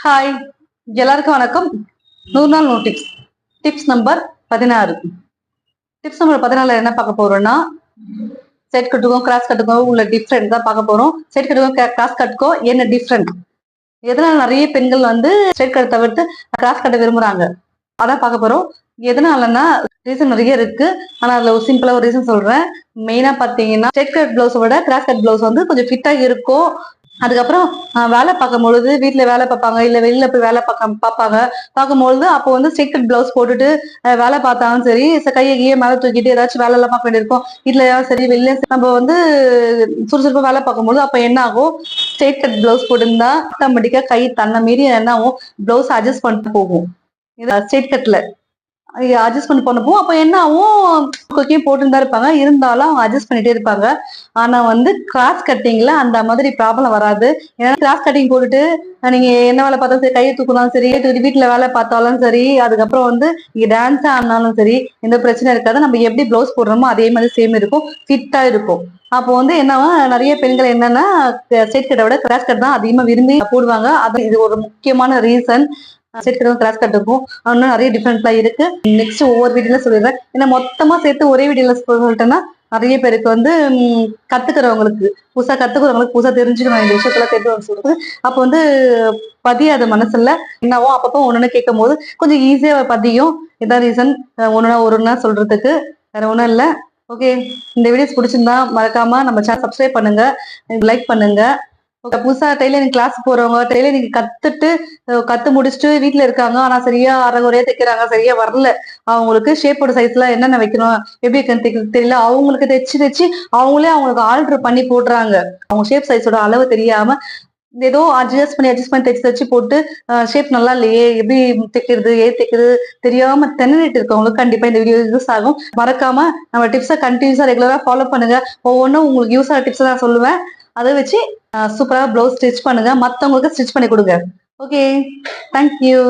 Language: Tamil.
ஹாய், எல்லாருக்கும் வணக்கம். 100 நாள் no tips. Tips number 16. Tips number 14 என்ன பார்க்க போறோம்னா, செட் கட்டுக்கும் கிராஸ் கட்டுக்கும் உள்ள டிஃப்ரெண்ட் தான் பார்க்க போறோம். செட் கட்டுக்கும் கிராஸ் கட்டுக்கும் என்ன டிஃப்ரெண்ட், எதனால நிறைய பெண்கள் வந்து ஸ்ட்ரெயிட் கட் தவிர்த்து கிராஸ் கட்ட விரும்புறாங்க, அதான் பார்க்க போறோம். எதனாலன்னா ரீசன் நிறைய இருக்கு. ஆனா அதுல ஒரு சிம்பிளா ஒரு ரீசன் சொல்றேன். மெயினா பாத்தீங்கன்னா ஸ்ட்ரெயிட் கட் பிளவுஸை விட கிராஸ் கட் பிளவுஸ் வந்து கொஞ்சம் ஃபிட்டா இருக்கும். அதுக்கப்புறம் வேலை பார்க்கும் பொழுது வீட்டுல வேலை பார்ப்பாங்க, இல்ல வெளியில போய் வேலை பார்ப்பாங்க. பார்க்கும்பொழுது அப்போ வந்து ஸ்ட்ரெயிட் கட் பிளவுஸ் போட்டுட்டு வேலை பார்த்தாலும் சரி, கையை கையே மேல தூக்கிட்டு ஏதாச்சும் வேலை எல்லாம் பார்க்க வேண்டியிருக்கும். வீட்டுல சரி வெளில நம்ம வந்து சுறுசுறுப்பா வேலை பார்க்கும்போது அப்ப என்ன ஆகும், ஸ்ட்ரெயிட் கட் பிளவுஸ் போட்டிருந்தா ஆட்டோமேட்டிக்கா கை தன்னை மீறி என்ன ஆகும், பிளவுஸ் அட்ஜஸ்ட் பண்ணிட்டு போகும். ஸ்ட்ரெயிட் கட்ல அட்ஜஸ்ட் பண்ணி போனப்போ அப்ப என்ன ஆகும், கொக்கையும் போட்டுன்னு தான் இருப்பாங்க, இருந்தாலும் அவங்க அட்ஜஸ்ட் பண்ணிட்டே இருப்பாங்க. ஆனா வந்து கிராஸ் கட்டிங்ல அந்த மாதிரி ப்ராப்ளம் வராது. ஏன்னா கிராஸ் கட்டிங் போட்டுட்டு நீங்க என்ன வேலை பார்த்தாலும் சரி, கையை தூக்கினாலும் சரி, வீட்டுல வேலை பார்த்தாலும் சரி, அதுக்கப்புறம் வந்து நீங்க டான்ஸ் ஆனாலும் சரி, எந்த பிரச்சனை இருக்காது. நம்ம எப்படி பிளவுஸ் போடுறோமோ அதே மாதிரி சேம் இருக்கும், ஃபிட்டா இருக்கும். அப்போ வந்து என்னவா நிறைய பெண்கள் என்னன்னா ஸ்ட்ரெயிட் கட்டை விட கிராஸ் கட் தான் அதிகமா விரும்பி போடுவாங்க. அது இது ஒரு முக்கியமான ரீசன். ஸ்ட்ரெயிட் கட்டுக்கும் கிராஸ் கட்டுக்கும் இன்னும் நிறைய டிஃபரெண்ட்லாம் இருக்கு. நெக்ஸ்ட் ஒவ்வொரு வீடியோல சொல்லிடுறேன். ஏன்னா மொத்தமா சேர்த்து ஒரே வீடியோல சொல்லிட்டேன்னா நிறைய பேருக்கு வந்து கத்துக்கிறவங்களுக்கு புதுசா கத்துக்கிறவங்களுக்கு புதுசா தெரிஞ்சுக்கணும் இந்த விஷயத்தெல்லாம் தெரிஞ்சு சொல்றது. அப்போ வந்து பதியாது மனசுல. என்னவோ அப்பப்போ ஒண்ணுன்னு கேட்கும் போது கொஞ்சம் ஈஸியா பதியும். இதான் ரீசன் ஒண்ணுனா சொல்றதுக்கு, வேற ஒண்ணும் இல்ல. ஓகே, இந்த வீடியோஸ் பிடிச்சிருந்தா மறக்காம நம்ம சேனல் சப்ஸ்கிரைப் பண்ணுங்க, லைக் பண்ணுங்க. புதுசா டெய்லரிங் கிளாஸ் போறவங்க, டெய்லரிங் கத்து முடிச்சுட்டு வீட்டுல இருக்காங்க, ஆனா சரியா அரைகுறையா தைக்கிறாங்க, சரியா வரல, அவங்களுக்கு ஷேப்போட சைஸ்ல என்னென்ன வைக்கணும், எப்படி வைக்கணும் தெரியல, அவங்களுக்கு தைச்சு அவங்களே அவங்களுக்கு ஆல்டர் பண்ணி போடுறாங்க. அவங்க ஷேப் சைஸோட அளவு தெரியாம ஏதோ அட்ஜஸ்ட் பண்ணி தைச்சு போட்டு ஷேப் நல்லா இல்லையே, எப்படி தைக்கிறது ஏது தைக்கிறது தெரியாம திணறிட்டு இருக்கவங்களுக்கு கண்டிப்பா இந்த வீடியோ யூஸ் ஆகும். மறக்காம நம்ம டிப்ஸை கண்டினியூஸா ரெகுலரா ஃபாலோ பண்ணுங்க. ஒவ்வொன்றும் உங்களுக்கு யூஸ் ஆகிற டிப்ஸ் தான் சொல்லுவேன். அதை வச்சு சூப்பரா பிளவுஸ் ஸ்டிச் பண்ணுங்க, மத்தவங்களுக்கு ஸ்டிச் பண்ணி கொடுங்க. Okay, thank you.